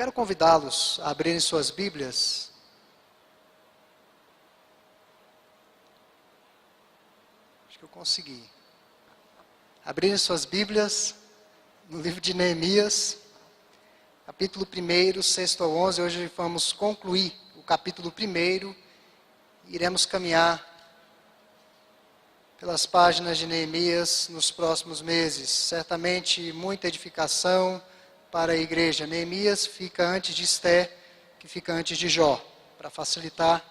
quero convidá-los a abrirem suas Bíblias. Acho que eu consegui. Abrirem suas Bíblias no livro de Neemias, capítulo 1, 6 ao 11. Hoje vamos concluir o capítulo 1 e iremos caminhar pelas páginas de Neemias nos próximos meses. Certamente muita edificação para a igreja. Neemias fica antes de Esté, que fica antes de Jó, para facilitar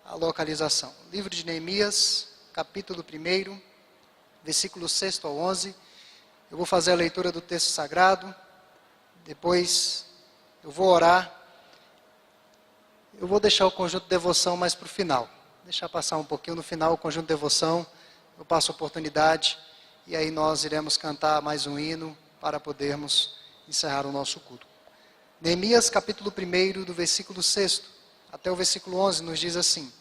a localização. Livro de Neemias, capítulo 1, versículo 6 ao 11. Eu vou fazer a leitura do texto sagrado, depois eu vou orar. Eu vou deixar o conjunto de devoção mais para o final. Deixar passar um pouquinho no final o conjunto de devoção. Eu passo a oportunidade e aí nós iremos cantar mais um hino para podermos encerrar o nosso culto. Neemias capítulo 1, do versículo 6 até o versículo 11, nos diz assim: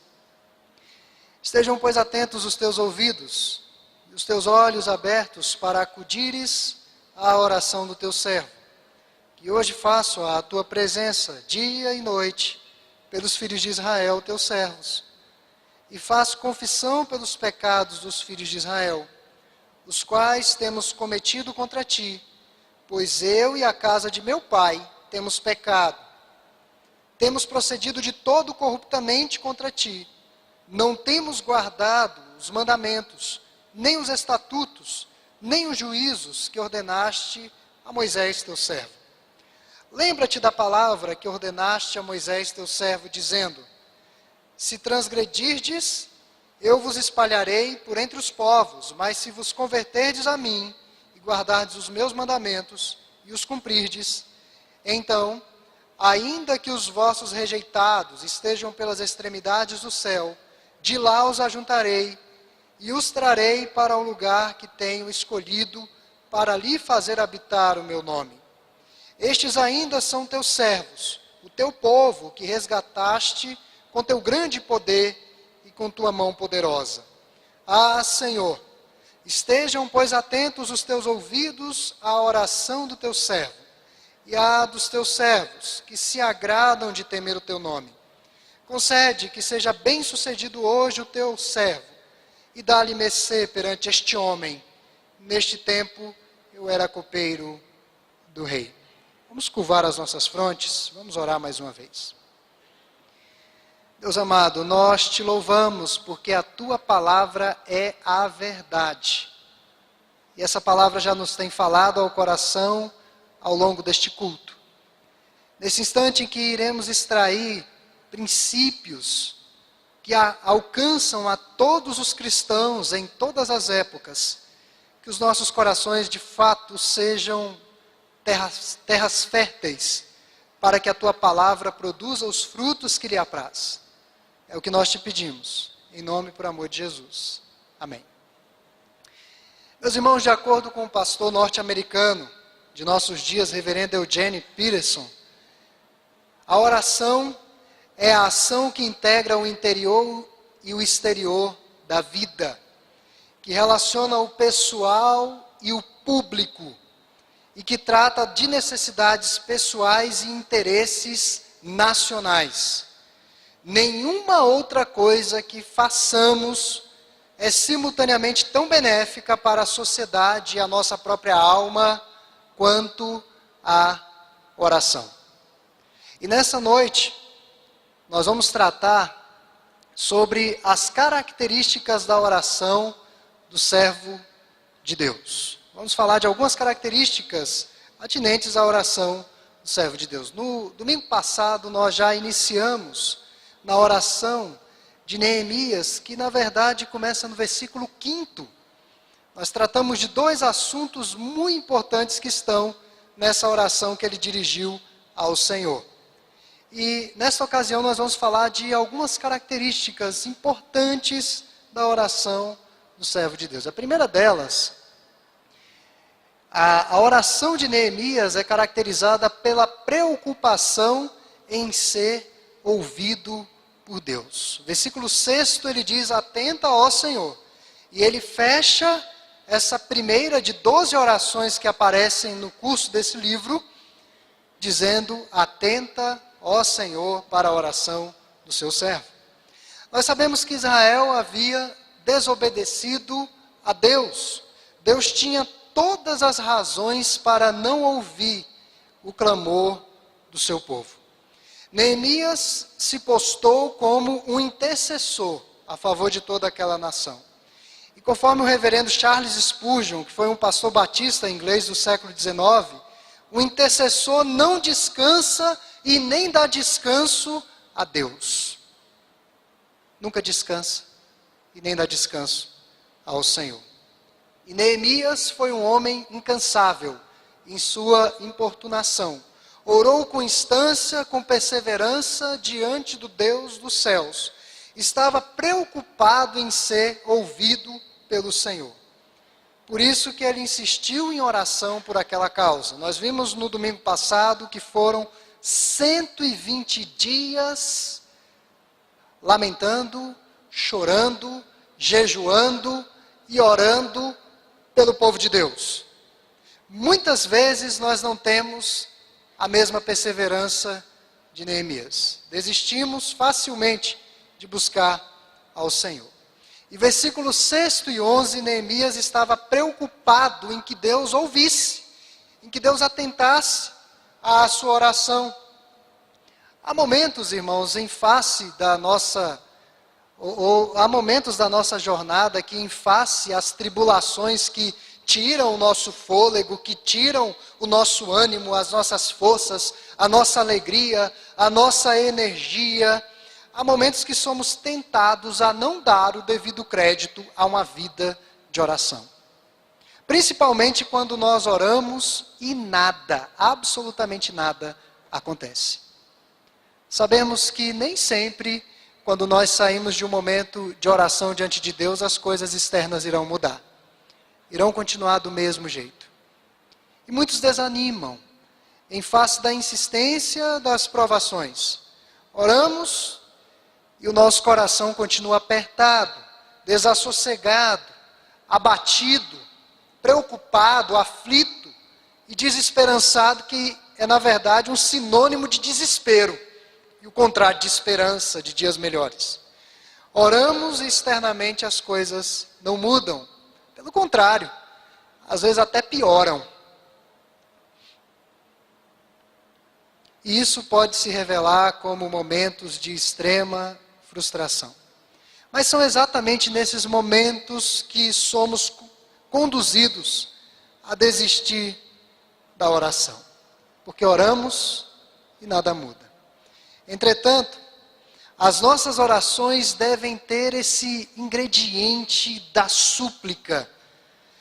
Estejam, pois, atentos os teus ouvidos e os teus olhos abertos para acudires à oração do teu servo, que hoje faço à tua presença, dia e noite, pelos filhos de Israel, teus servos, e faço confissão pelos pecados dos filhos de Israel, os quais temos cometido contra ti, pois eu e a casa de meu pai temos pecado. Temos procedido de todo corruptamente contra ti. Não temos guardado os mandamentos, nem os estatutos, nem os juízos que ordenaste a Moisés teu servo. Lembra-te da palavra que ordenaste a Moisés teu servo, dizendo: Se transgredirdes, eu vos espalharei por entre os povos, mas se vos converterdes a mim, guardardes os meus mandamentos e os cumprirdes, então, ainda que os vossos rejeitados estejam pelas extremidades do céu, de lá os ajuntarei e os trarei para o lugar que tenho escolhido para ali fazer habitar o meu nome. Estes ainda são teus servos, o teu povo que resgataste com teu grande poder e com tua mão poderosa. Ah, Senhor, estejam, pois, atentos os teus ouvidos à oração do teu servo e à dos teus servos, que se agradam de temer o teu nome. Concede que seja bem-sucedido hoje o teu servo e dá-lhe mercê perante este homem. Neste tempo eu era copeiro do rei. Vamos curvar as nossas frontes, vamos orar mais uma vez. Deus amado, nós te louvamos porque a tua palavra é a verdade. E essa palavra já nos tem falado ao coração ao longo deste culto. Nesse instante em que iremos extrair princípios que alcançam a todos os cristãos em todas as épocas, que os nossos corações de fato sejam terras férteis, para que a tua palavra produza os frutos que lhe apraz. É o que nós te pedimos, em nome e por amor de Jesus. Amém. Meus irmãos, de acordo com o pastor norte-americano de nossos dias, reverendo Eugene Peterson, a oração é a ação que integra o interior e o exterior da vida, que relaciona o pessoal e o público, e que trata de necessidades pessoais e interesses nacionais. Nenhuma outra coisa que façamos é simultaneamente tão benéfica para a sociedade e a nossa própria alma quanto a oração. E nessa noite, nós vamos tratar sobre as características da oração do servo de Deus. Vamos falar de algumas características atinentes à oração do servo de Deus. No domingo passado, nós já iniciamos na oração de Neemias, que na verdade começa no versículo 5. Nós tratamos de dois assuntos muito importantes que estão nessa oração que ele dirigiu ao Senhor. E nessa ocasião nós vamos falar de algumas características importantes da oração do servo de Deus. A primeira delas, a oração de Neemias é caracterizada pela preocupação em ser ouvido por Deus. Versículo 6 ele diz: atenta, ó Senhor. E ele fecha essa primeira de 12 orações que aparecem no curso desse livro, dizendo: atenta, ó Senhor, para a oração do seu servo. Nós sabemos que Israel havia desobedecido a Deus. Deus tinha todas as razões para não ouvir o clamor do seu povo. Neemias se postou como um intercessor a favor de toda aquela nação. E conforme o reverendo Charles Spurgeon, que foi um pastor batista inglês do século XIX, o intercessor não descansa e nem dá descanso a Deus. Nunca descansa e nem dá descanso ao Senhor. E Neemias foi um homem incansável em sua importunação. Orou com instância, com perseverança diante do Deus dos céus. Estava preocupado em ser ouvido pelo Senhor. Por isso que ele insistiu em oração por aquela causa. Nós vimos no domingo passado que foram 120 dias lamentando, chorando, jejuando e orando pelo povo de Deus. Muitas vezes nós não temos a mesma perseverança de Neemias. Desistimos facilmente de buscar ao Senhor. E versículos 6 e 11, Neemias estava preocupado em que Deus ouvisse, em que Deus atentasse à sua oração. Há momentos, irmãos, em face da nossa, há momentos da nossa jornada que em face às tribulações que tiram o nosso fôlego, que tiram o nosso ânimo, as nossas forças, a nossa alegria, a nossa energia. Há momentos que somos tentados a não dar o devido crédito a uma vida de oração. Principalmente quando nós oramos e nada, absolutamente nada, acontece. Sabemos que nem sempre, quando nós saímos de um momento de oração diante de Deus, as coisas externas irão mudar. Irão continuar do mesmo jeito. E muitos desanimam em face da insistência das provações. Oramos e o nosso coração continua apertado, desassossegado, abatido, preocupado, aflito e desesperançado, que é na verdade um sinônimo de desespero e o contrário de esperança de dias melhores. Oramos e externamente as coisas não mudam. Pelo contrário, às vezes até pioram. E isso pode se revelar como momentos de extrema frustração. Mas são exatamente nesses momentos que somos conduzidos a desistir da oração. Porque oramos e nada muda. Entretanto, as nossas orações devem ter esse ingrediente da súplica.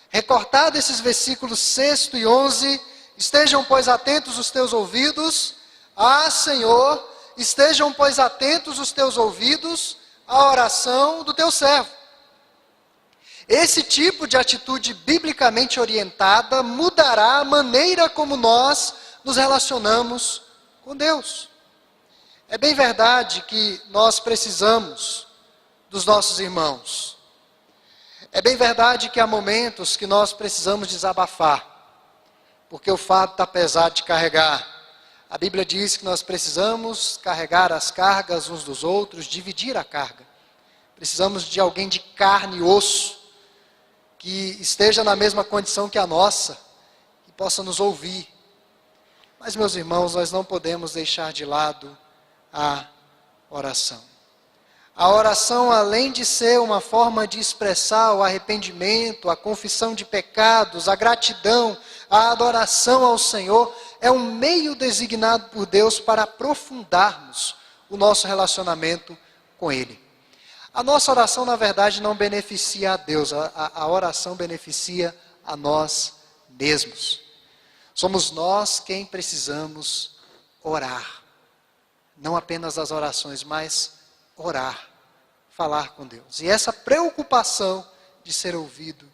Recortado esses versículos 6 e 11, estejam, pois, atentos os teus ouvidos, Senhor, estejam, pois, atentos os teus ouvidos à oração do teu servo. Esse tipo de atitude biblicamente orientada mudará a maneira como nós nos relacionamos com Deus. É bem verdade que nós precisamos dos nossos irmãos. É bem verdade que há momentos que nós precisamos desabafar, porque o fardo está pesado de carregar. A Bíblia diz que nós precisamos carregar as cargas uns dos outros, dividir a carga. Precisamos de alguém de carne e osso, que esteja na mesma condição que a nossa, que possa nos ouvir. Mas, meus irmãos, nós não podemos deixar de lado a oração. A oração, além de ser uma forma de expressar o arrependimento, a confissão de pecados, a gratidão, a adoração ao Senhor, é um meio designado por Deus para aprofundarmos o nosso relacionamento com Ele. A nossa oração, na verdade, não beneficia a Deus, a oração beneficia a nós mesmos. Somos nós quem precisamos orar. Não apenas as orações, mas orar, falar com Deus. E essa preocupação de ser ouvido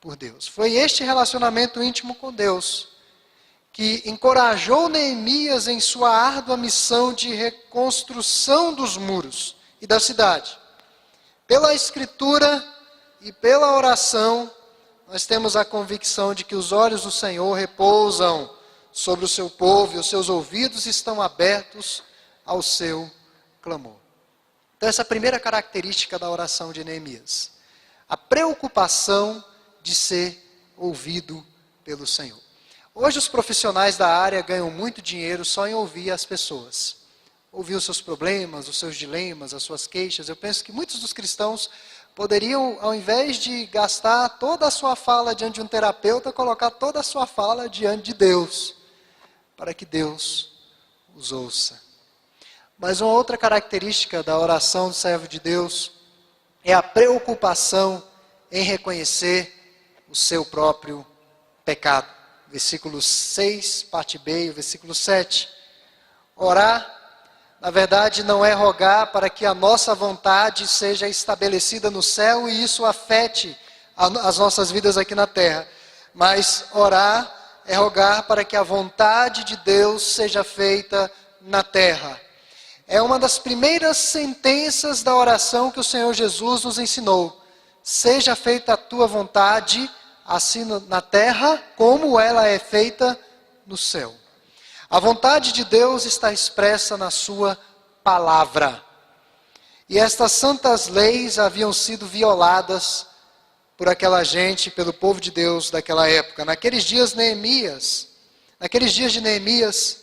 por Deus. Foi este relacionamento íntimo com Deus que encorajou Neemias em sua árdua missão de reconstrução dos muros e da cidade. Pela Escritura e pela oração, nós temos a convicção de que os olhos do Senhor repousam sobre o seu povo, e os seus ouvidos estão abertos ao seu clamor. Então, essa é a primeira característica da oração de Neemias. A preocupação de ser ouvido pelo Senhor. Hoje os profissionais da área ganham muito dinheiro só em ouvir as pessoas. Ouvir os seus problemas, os seus dilemas, as suas queixas. Eu penso que muitos dos cristãos poderiam, ao invés de gastar toda a sua fala diante de um terapeuta, colocar toda a sua fala diante de Deus, para que Deus os ouça. Mas uma outra característica da oração do servo de Deus é a preocupação em reconhecer o seu próprio pecado. Versículo 6, parte B, e o versículo 7. Orar, na verdade, não é rogar para que a nossa vontade seja estabelecida no céu e isso afete as nossas vidas aqui na terra. Mas orar é rogar para que a vontade de Deus seja feita na terra. É uma das primeiras sentenças da oração que o Senhor Jesus nos ensinou. Seja feita a tua vontade, assim na terra, como ela é feita no céu. A vontade de Deus está expressa na sua palavra. E estas santas leis haviam sido violadas por aquela gente, pelo povo de Deus daquela época. Naqueles dias de Neemias,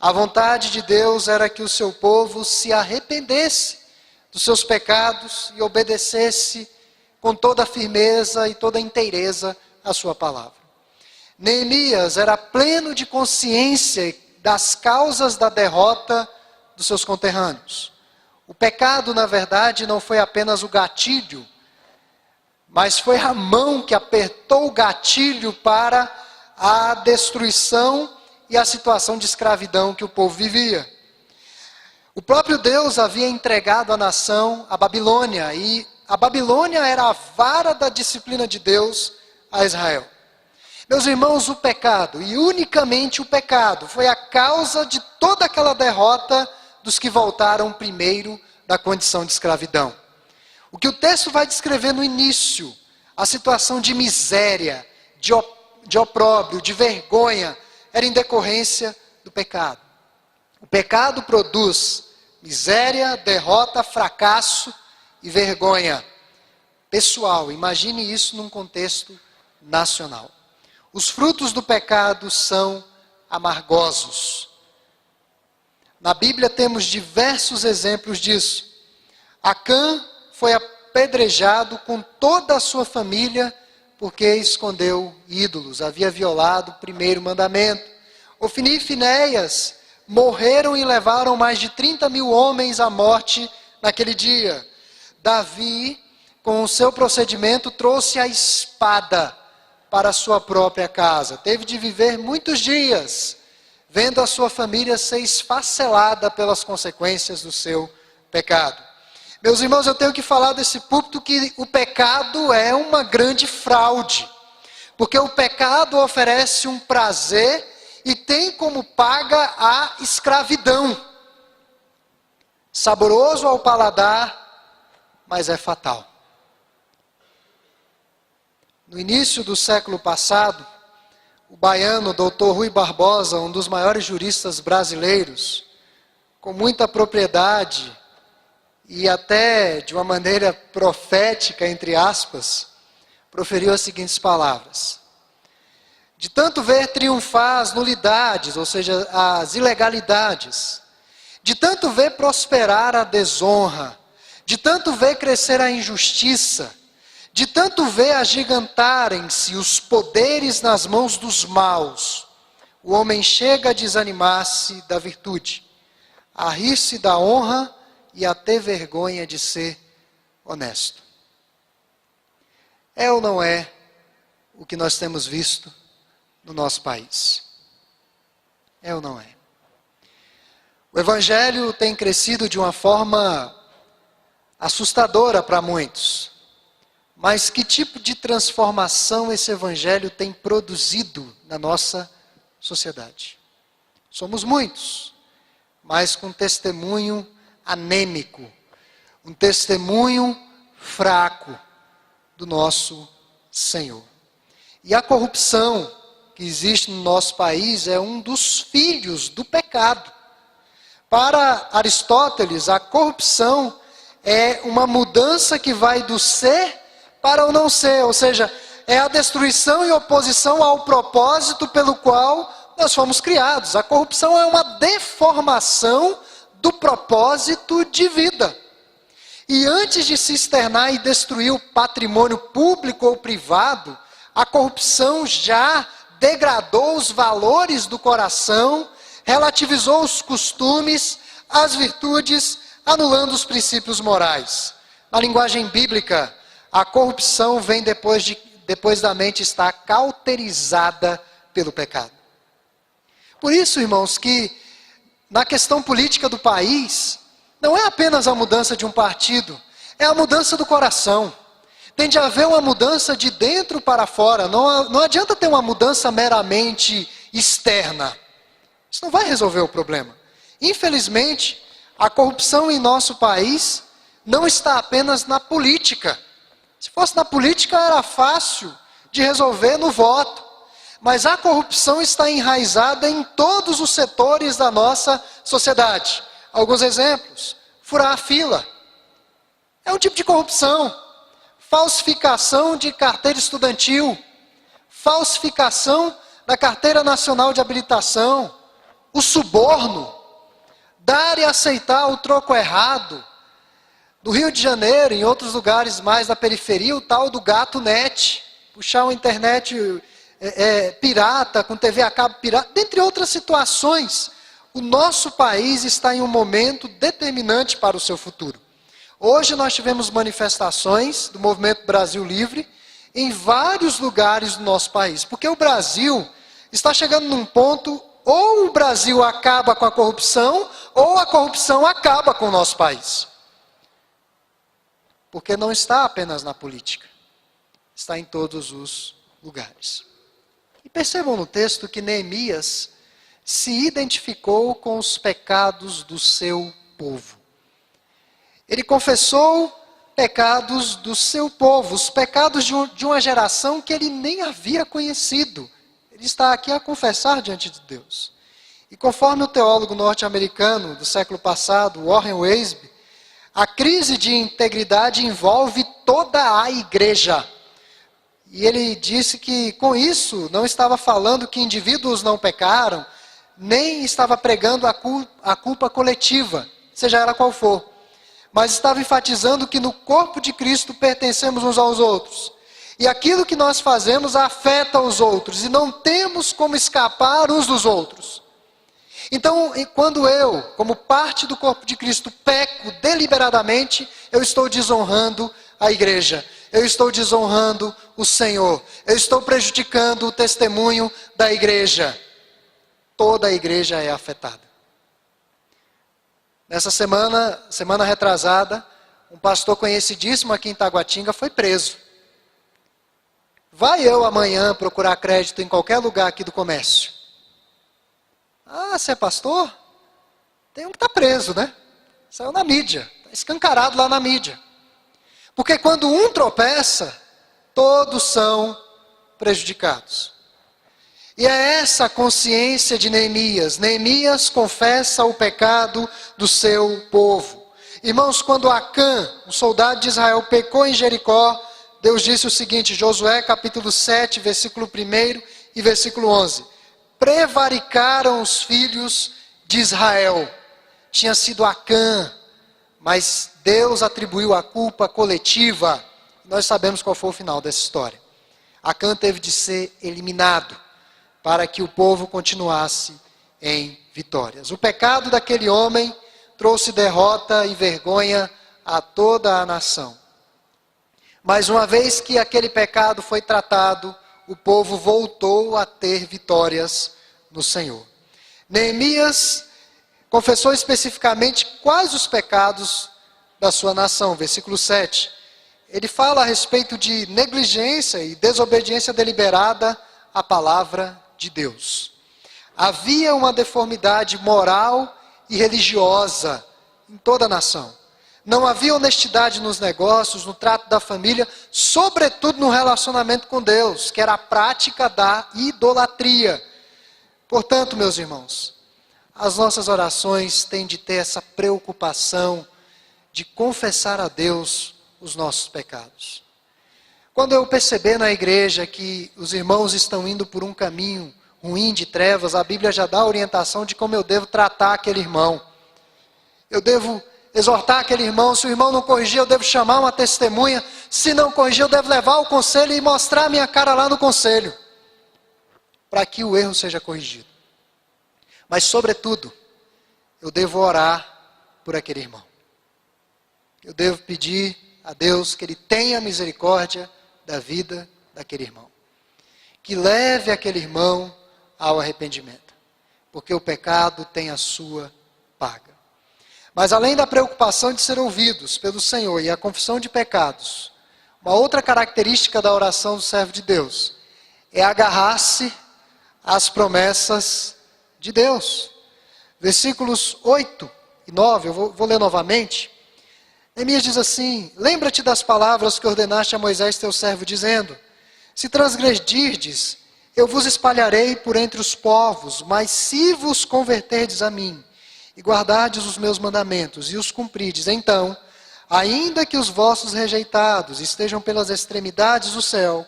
a vontade de Deus era que o seu povo se arrependesse dos seus pecados e obedecesse com toda a firmeza e toda a inteireza a sua palavra. Neemias era pleno de consciência das causas da derrota dos seus conterrâneos. O pecado, na verdade, não foi apenas o gatilho, mas foi a mão que apertou o gatilho para a destruição e a situação de escravidão que o povo vivia. O próprio Deus havia entregado a nação à Babilônia, e a Babilônia era a vara da disciplina de Deus a Israel. Meus irmãos, o pecado, e unicamente o pecado, foi a causa de toda aquela derrota dos que voltaram primeiro da condição de escravidão. O que o texto vai descrever no início, a situação de miséria, de opróbrio, de vergonha, era em decorrência do pecado. O pecado produz miséria, derrota, fracasso e vergonha pessoal. Imagine isso num contexto nacional. Os frutos do pecado são amargosos. Na Bíblia temos diversos exemplos disso. Acã foi apedrejado com toda a sua família porque escondeu ídolos, havia violado o primeiro mandamento. Ofni e Finéias morreram e levaram mais de 30 mil homens à morte naquele dia. Davi, com o seu procedimento, trouxe a espada para a sua própria casa. Teve de viver muitos dias, vendo a sua família ser esfacelada pelas consequências do seu pecado. Meus irmãos, eu tenho que falar desse púlpito que o pecado é uma grande fraude. Porque o pecado oferece um prazer e tem como paga a escravidão. Saboroso ao paladar, mas é fatal. No início do século passado, o baiano Dr. Rui Barbosa, um dos maiores juristas brasileiros, com muita propriedade e até de uma maneira profética, entre aspas, proferiu as seguintes palavras: de tanto ver triunfar as nulidades, ou seja, as ilegalidades, de tanto ver prosperar a desonra, de tanto ver crescer a injustiça, de tanto ver agigantarem-se os poderes nas mãos dos maus, o homem chega a desanimar-se da virtude, a rir-se da honra e a ter vergonha de ser honesto. É ou não é o que nós temos visto no nosso país? É ou não é? O evangelho tem crescido de uma forma assustadora para muitos. Mas que tipo de transformação esse evangelho tem produzido na nossa sociedade? Somos muitos, mas com testemunho anêmico, um testemunho fraco do nosso Senhor. E a corrupção que existe no nosso país é um dos filhos do pecado. Para Aristóteles, a corrupção é uma mudança que vai do ser para o não ser, ou seja, é a destruição e oposição ao propósito pelo qual nós fomos criados. A corrupção é uma deformação do propósito de vida. E antes de se externar e destruir o patrimônio público ou privado, a corrupção já degradou os valores do coração, relativizou os costumes, as virtudes, anulando os princípios morais. Na linguagem bíblica, a corrupção vem depois da mente estar cauterizada pelo pecado. Por isso, irmãos, que na questão política do país, não é apenas a mudança de um partido, é a mudança do coração. Tem de haver uma mudança de dentro para fora. Não adianta ter uma mudança meramente externa. Isso não vai resolver o problema. Infelizmente, a corrupção em nosso país não está apenas na política. Se fosse na política, era fácil de resolver no voto. Mas a corrupção está enraizada em todos os setores da nossa sociedade. Alguns exemplos: furar a fila. É um tipo de corrupção. Falsificação de carteira estudantil. Falsificação da carteira nacional de habilitação. O suborno. Dar e aceitar o troco errado. No Rio de Janeiro, em outros lugares mais da periferia, o tal do gato net. Puxar uma internet pirata, com TV a cabo pirata, dentre outras situações. O nosso país está em um momento determinante para o seu futuro. Hoje nós tivemos manifestações do Movimento Brasil Livre em vários lugares do nosso país. Porque o Brasil está chegando num ponto, ou o Brasil acaba com a corrupção, ou a corrupção acaba com o nosso país. Porque não está apenas na política, está em todos os lugares. E percebam no texto que Neemias se identificou com os pecados do seu povo. Ele confessou pecados do seu povo, os pecados de uma geração que ele nem havia conhecido. Ele está aqui a confessar diante de Deus. E conforme o teólogo norte-americano do século passado, Warren Wiersbe, a crise de integridade envolve toda a igreja. E ele disse que com isso não estava falando que indivíduos não pecaram, nem estava pregando a culpa coletiva, seja ela qual for. Mas estava enfatizando que no corpo de Cristo pertencemos uns aos outros. E aquilo que nós fazemos afeta os outros. E não temos como escapar uns dos outros. Então, quando eu, como parte do corpo de Cristo, peco deliberadamente, eu estou desonrando a igreja. Eu estou desonrando o Senhor. Eu estou prejudicando o testemunho da igreja. Toda a igreja é afetada. Nessa semana retrasada, um pastor conhecidíssimo aqui em Taguatinga foi preso. Vai eu amanhã procurar crédito em qualquer lugar aqui do comércio. Ah, você é pastor? Tem um que está preso, né? Saiu na mídia, está escancarado lá na mídia. Porque quando um tropeça, todos são prejudicados. E é essa a consciência de Neemias. Neemias confessa o pecado do seu povo. Irmãos, quando Acã, um soldado de Israel, pecou em Jericó, Deus disse o seguinte, Josué capítulo 7, versículo 1 e versículo 11. Prevaricaram os filhos de Israel. Tinha sido Acã, mas Deus atribuiu a culpa coletiva. Nós sabemos qual foi o final dessa história. Acã teve de ser eliminado para que o povo continuasse em vitórias. O pecado daquele homem trouxe derrota e vergonha a toda a nação. Mas uma vez que aquele pecado foi tratado, o povo voltou a ter vitórias no Senhor. Neemias confessou especificamente quais os pecados da sua nação. Versículo 7. Ele fala a respeito de negligência e desobediência deliberada à palavra de Deus. Havia uma deformidade moral e religiosa em toda a nação. Não havia honestidade nos negócios, no trato da família, sobretudo no relacionamento com Deus, que era a prática da idolatria. Portanto, meus irmãos, as nossas orações têm de ter essa preocupação de confessar a Deus os nossos pecados. Quando eu perceber na igreja que os irmãos estão indo por um caminho ruim de trevas, a Bíblia já dá a orientação de como eu devo tratar aquele irmão. Eu devo exortar aquele irmão. Se o irmão não corrigir, eu devo chamar uma testemunha. Se não corrigir, eu devo levar ao conselho e mostrar a minha cara lá no conselho, para que o erro seja corrigido. Mas, sobretudo, eu devo orar por aquele irmão. Eu devo pedir a Deus que Ele tenha misericórdia da vida daquele irmão. Que leve aquele irmão ao arrependimento. Porque o pecado tem a sua paga. Mas além da preocupação de ser ouvidos pelo Senhor e a confissão de pecados, uma outra característica da oração do servo de Deus é agarrar-se às promessas de Deus. Versículos 8 e 9, eu vou ler novamente. Neemias diz assim: lembra-te das palavras que ordenaste a Moisés teu servo, dizendo: se transgredirdes, eu vos espalharei por entre os povos, mas se vos converterdes a mim, e guardardes os meus mandamentos, e os cumprirdes, então, ainda que os vossos rejeitados estejam pelas extremidades do céu,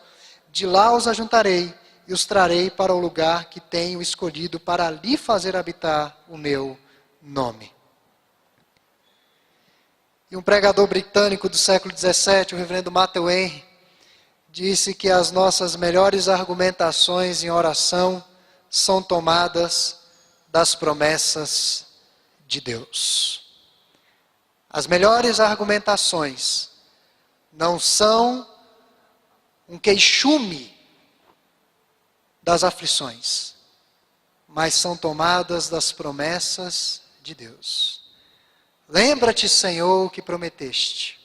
de lá os ajuntarei, e os trarei para o lugar que tenho escolhido para ali fazer habitar o meu nome. E um pregador britânico do século XVII, o reverendo Matthew Henry, disse que as nossas melhores argumentações em oração são tomadas das promessas de Deus. As melhores argumentações não são um queixume das aflições, mas são tomadas das promessas de Deus. Lembra-te, Senhor, o que prometeste.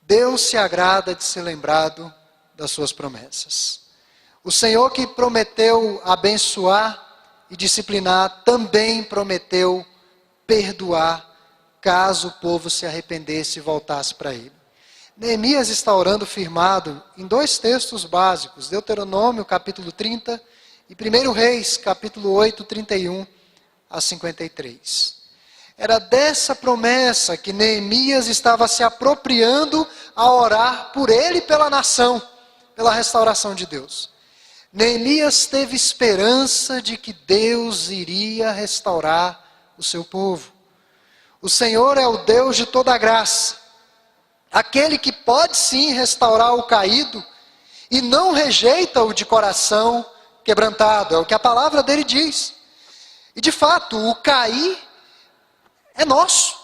Deus se agrada de ser lembrado das suas promessas. O Senhor que prometeu abençoar e disciplinar, também prometeu perdoar, caso o povo se arrependesse e voltasse para Ele. Neemias está orando firmado em dois textos básicos, Deuteronômio capítulo 30 e 1 Reis capítulo 8, 31 a 53. Era dessa promessa que Neemias estava se apropriando a orar por ele e pela nação, pela restauração de Deus. Neemias teve esperança de que Deus iria restaurar o seu povo. O Senhor é o Deus de toda graça, aquele que pode sim restaurar o caído e não rejeita-o de coração quebrantado, é o que a palavra dele diz. E de fato, o cair é nosso.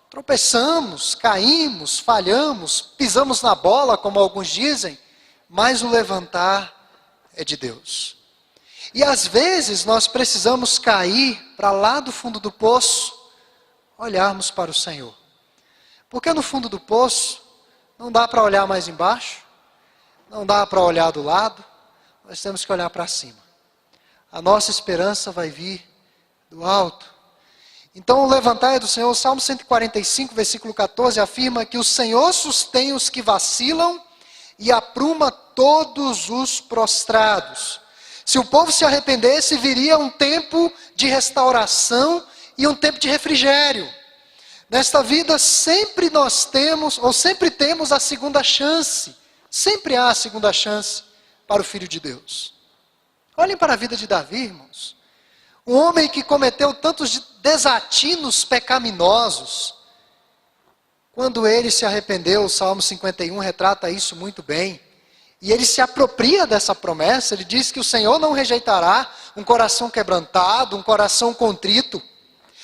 Tropeçamos, caímos, falhamos, pisamos na bola, como alguns dizem, mas o levantar é de Deus. E às vezes nós precisamos cair para lá do fundo do poço, olharmos para o Senhor. Porque no fundo do poço não dá para olhar mais embaixo, não dá para olhar do lado, nós temos que olhar para cima. A nossa esperança vai vir do alto. Então o levantar é do Senhor. O Salmo 145, versículo 14, afirma que o Senhor sustém os que vacilam e apruma todos os prostrados. Se o povo se arrependesse, viria um tempo de restauração e um tempo de refrigério. Nesta vida sempre nós temos, ou sempre temos a segunda chance. Sempre há a segunda chance para o Filho de Deus. Olhem para a vida de Davi, irmãos. Um homem que cometeu tantos desatinos pecaminosos. Quando ele se arrependeu, o Salmo 51 retrata isso muito bem. E ele se apropria dessa promessa. Ele diz que o Senhor não rejeitará um coração quebrantado, um coração contrito.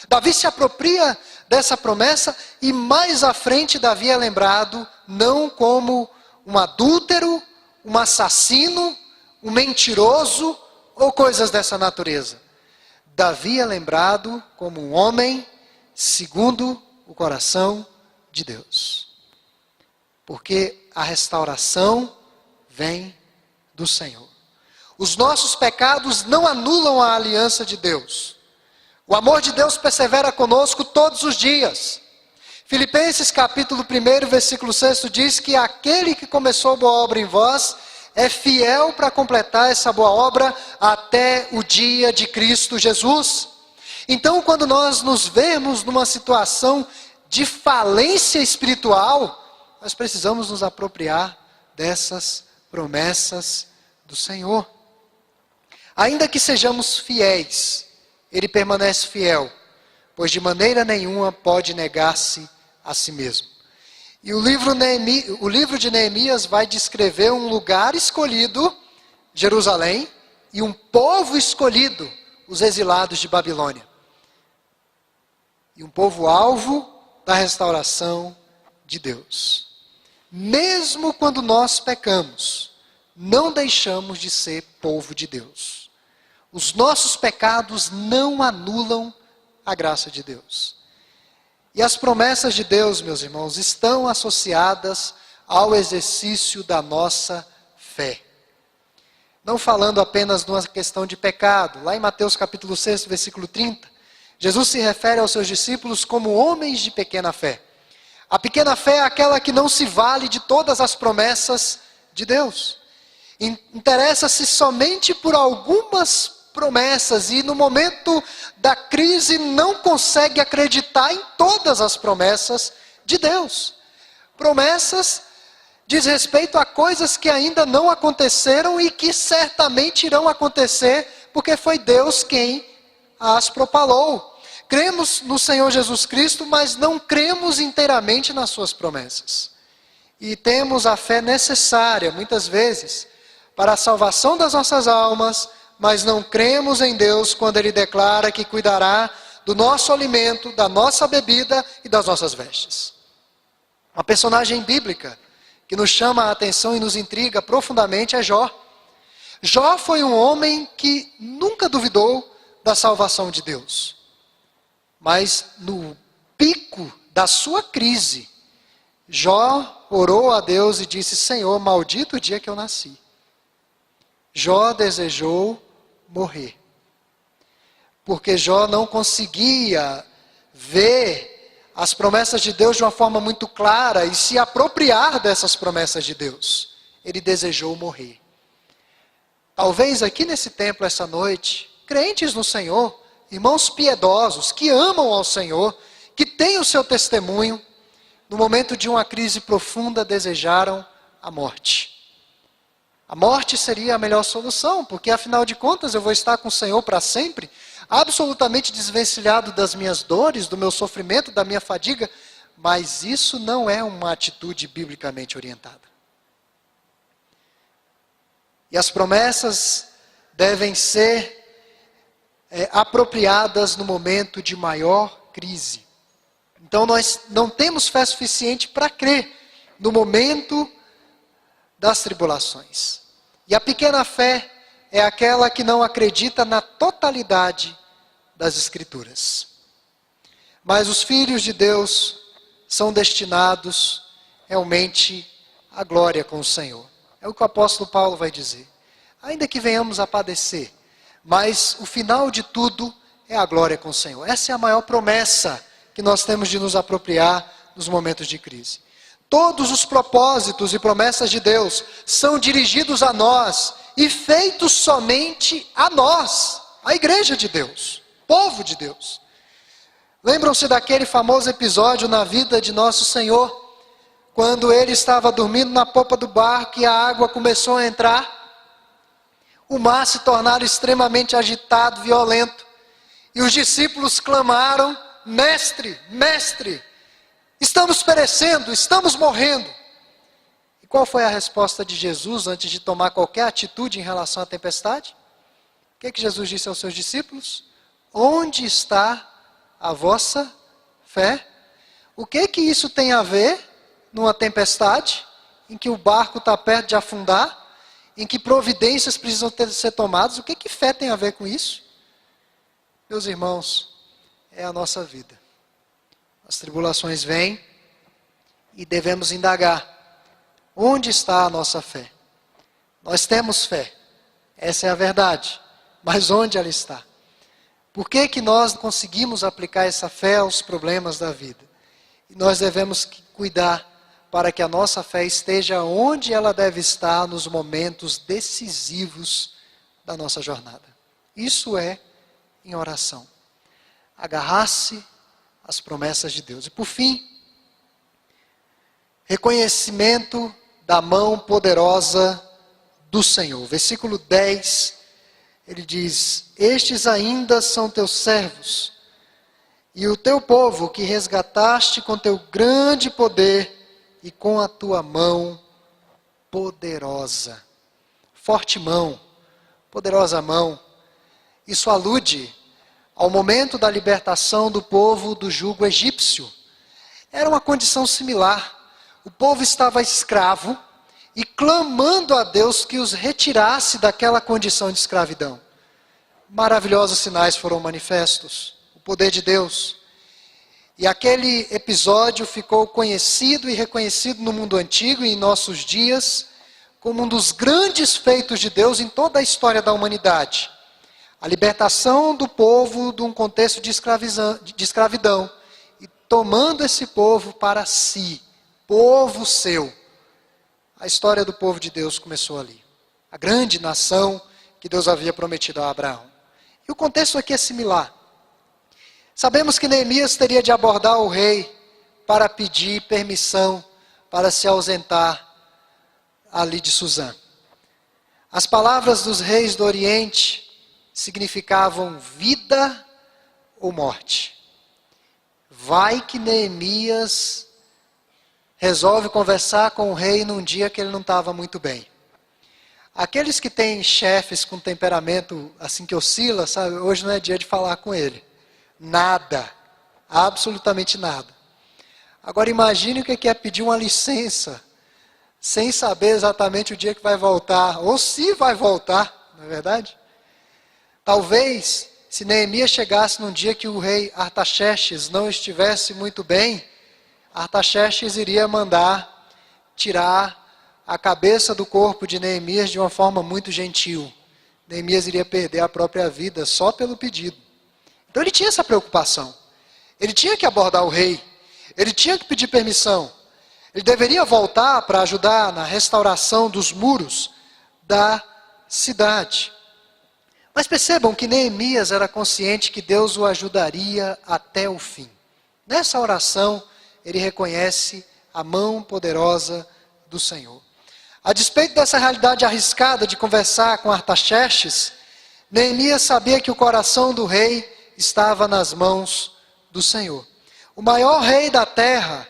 Davi se apropria dessa promessa e mais à frente Davi é lembrado não como um adúltero, um assassino, um mentiroso ou coisas dessa natureza. Davi é lembrado como um homem segundo o coração de Deus. Porque a restauração vem do Senhor. Os nossos pecados não anulam a aliança de Deus. O amor de Deus persevera conosco todos os dias. Filipenses capítulo 1, versículo 6 diz que aquele que começou boa obra em vós é fiel para completar essa boa obra até o dia de Cristo Jesus. Então, quando nós nos vemos numa situação de falência espiritual, nós precisamos nos apropriar dessas promessas do Senhor. Ainda que sejamos fiéis, Ele permanece fiel, pois de maneira nenhuma pode negar-se a si mesmo. E o livro de Neemias vai descrever um lugar escolhido, Jerusalém, e um povo escolhido, os exilados de Babilônia. E um povo alvo da restauração de Deus. Mesmo quando nós pecamos, não deixamos de ser povo de Deus. Os nossos pecados não anulam a graça de Deus. E as promessas de Deus, meus irmãos, estão associadas ao exercício da nossa fé. Não falando apenas de uma questão de pecado. Lá em Mateus capítulo 6, versículo 30, Jesus se refere aos seus discípulos como homens de pequena fé. A pequena fé é aquela que não se vale de todas as promessas de Deus. Interessa-se somente por algumas promessas e no momento da crise não consegue acreditar em todas as promessas de Deus. Promessas diz respeito a coisas que ainda não aconteceram e que certamente irão acontecer, porque foi Deus quem as propalou. Cremos no Senhor Jesus Cristo, mas não cremos inteiramente nas suas promessas. E temos a fé necessária, muitas vezes, para a salvação das nossas almas, mas não cremos em Deus quando Ele declara que cuidará do nosso alimento, da nossa bebida e das nossas vestes. Uma personagem bíblica que nos chama a atenção e nos intriga profundamente é Jó. Jó foi um homem que nunca duvidou da salvação de Deus. Mas no pico da sua crise, Jó orou a Deus e disse: Senhor, maldito o dia que eu nasci. Jó desejou morrer. Porque Jó não conseguia ver as promessas de Deus de uma forma muito clara e se apropriar dessas promessas de Deus. Ele desejou morrer. Talvez aqui nesse templo essa noite, crentes no Senhor, irmãos piedosos, que amam ao Senhor, que têm o seu testemunho, no momento de uma crise profunda desejaram a morte. A morte seria a melhor solução, porque afinal de contas eu vou estar com o Senhor para sempre, absolutamente desvencilhado das minhas dores, do meu sofrimento, da minha fadiga, mas isso não é uma atitude biblicamente orientada. E as promessas devem ser apropriadas no momento de maior crise. Então nós não temos fé suficiente para crer no momento das tribulações. E a pequena fé é aquela que não acredita na totalidade das Escrituras. Mas os filhos de Deus são destinados realmente à glória com o Senhor. É o que o apóstolo Paulo vai dizer. Ainda que venhamos a padecer, mas o final de tudo é a glória com o Senhor. Essa é a maior promessa que nós temos de nos apropriar nos momentos de crise. Todos os propósitos e promessas de Deus são dirigidos a nós e feitos somente a nós, a igreja de Deus, povo de Deus. Lembram-se daquele famoso episódio na vida de nosso Senhor, quando ele estava dormindo na popa do barco e a água começou a entrar? O mar se tornara extremamente agitado, violento. E os discípulos clamaram: Mestre, Mestre, estamos perecendo, estamos morrendo. E qual foi a resposta de Jesus antes de tomar qualquer atitude em relação à tempestade? O que Jesus disse aos seus discípulos? Onde está a vossa fé? O que isso tem a ver numa tempestade, em que o barco está perto de afundar, em que providências precisam ser tomadas? O que fé tem a ver com isso? Meus irmãos, é a nossa vida. As tribulações vêm e devemos indagar: onde está a nossa fé? Nós temos fé, essa é a verdade, mas onde ela está? Por que nós conseguimos aplicar essa fé aos problemas da vida? E nós devemos cuidar para que a nossa fé esteja onde ela deve estar nos momentos decisivos da nossa jornada. Isso é em oração. Agarrar-se às promessas de Deus. E por fim, reconhecimento da mão poderosa do Senhor. Versículo 10, ele diz: estes ainda são teus servos, e o teu povo que resgataste com teu grande poder e com a tua mão poderosa. Forte mão, poderosa mão. Isso alude ao momento da libertação do povo do jugo egípcio. Era uma condição similar. O povo estava escravo e clamando a Deus que os retirasse daquela condição de escravidão. Maravilhosos sinais foram manifestos. O poder de Deus. E aquele episódio ficou conhecido e reconhecido no mundo antigo e em nossos dias como um dos grandes feitos de Deus em toda a história da humanidade. A libertação do povo de um contexto de escravidão e tomando esse povo para si, povo seu. A história do povo de Deus começou ali. A grande nação que Deus havia prometido a Abraão. E o contexto aqui é similar. Sabemos que Neemias teria de abordar o rei para pedir permissão para se ausentar ali de Suzã. As palavras dos reis do Oriente significavam vida ou morte. Vai que Neemias resolve conversar com o rei num dia que ele não estava muito bem. Aqueles que têm chefes com temperamento assim que oscila, sabe, hoje não é dia de falar com ele. Nada, absolutamente nada. Agora imagine o que é pedir uma licença, sem saber exatamente o dia que vai voltar, ou se vai voltar, não é verdade? Talvez, se Neemias chegasse num dia que o rei Artaxerxes não estivesse muito bem, Artaxerxes iria mandar tirar a cabeça do corpo de Neemias de uma forma muito gentil. Neemias iria perder a própria vida só pelo pedido. Então ele tinha essa preocupação. Ele tinha que abordar o rei. Ele tinha que pedir permissão. Ele deveria voltar para ajudar na restauração dos muros da cidade. Mas percebam que Neemias era consciente que Deus o ajudaria até o fim. Nessa oração, ele reconhece a mão poderosa do Senhor. A despeito dessa realidade arriscada de conversar com Artaxerxes, Neemias sabia que o coração do rei estava nas mãos do Senhor. O maior rei da terra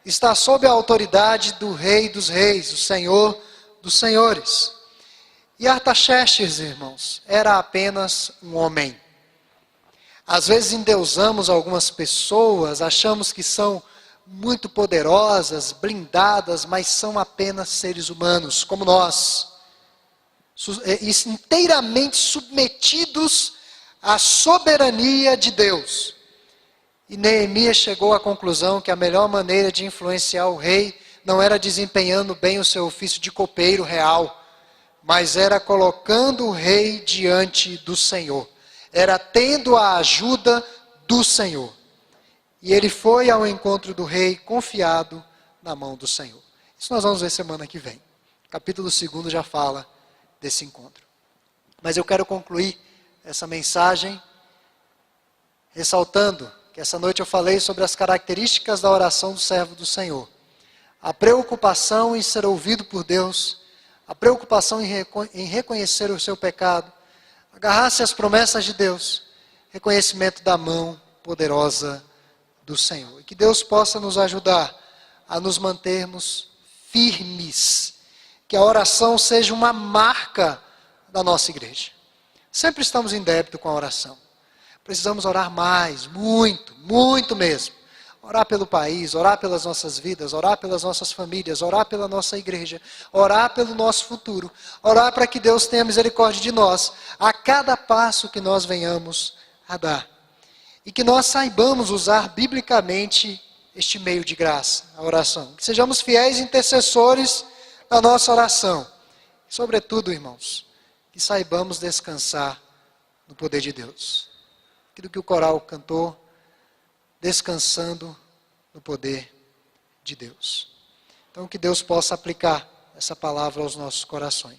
está sob a autoridade do Rei dos Reis, o Senhor dos Senhores. E Artaxerxes, irmãos, era apenas um homem. Às vezes endeusamos algumas pessoas, achamos que são muito poderosas, blindadas, mas são apenas seres humanos, como nós. Inteiramente submetidos à soberania de Deus. E Neemias chegou à conclusão que a melhor maneira de influenciar o rei não era desempenhando bem o seu ofício de copeiro real, mas era colocando o rei diante do Senhor. Era tendo a ajuda do Senhor. E ele foi ao encontro do rei confiado na mão do Senhor. Isso nós vamos ver semana que vem. Capítulo 2 já fala desse encontro. Mas eu quero concluir essa mensagem ressaltando que essa noite eu falei sobre as características da oração do servo do Senhor. A preocupação em ser ouvido por Deus, a preocupação em reconhecer o seu pecado, agarrar-se às promessas de Deus, reconhecimento da mão poderosa do Senhor. E que Deus possa nos ajudar a nos mantermos firmes, que a oração seja uma marca da nossa igreja. Sempre estamos em débito com a oração. Precisamos orar mais, muito, muito mesmo. Orar pelo país, orar pelas nossas vidas, orar pelas nossas famílias, orar pela nossa igreja, orar pelo nosso futuro, orar para que Deus tenha misericórdia de nós, a cada passo que nós venhamos a dar. E que nós saibamos usar biblicamente este meio de graça, a oração. Que sejamos fiéis intercessores na nossa oração. E, sobretudo, irmãos, que saibamos descansar no poder de Deus. Aquilo que o coral cantou, descansando no poder de Deus. Então, que Deus possa aplicar essa palavra aos nossos corações.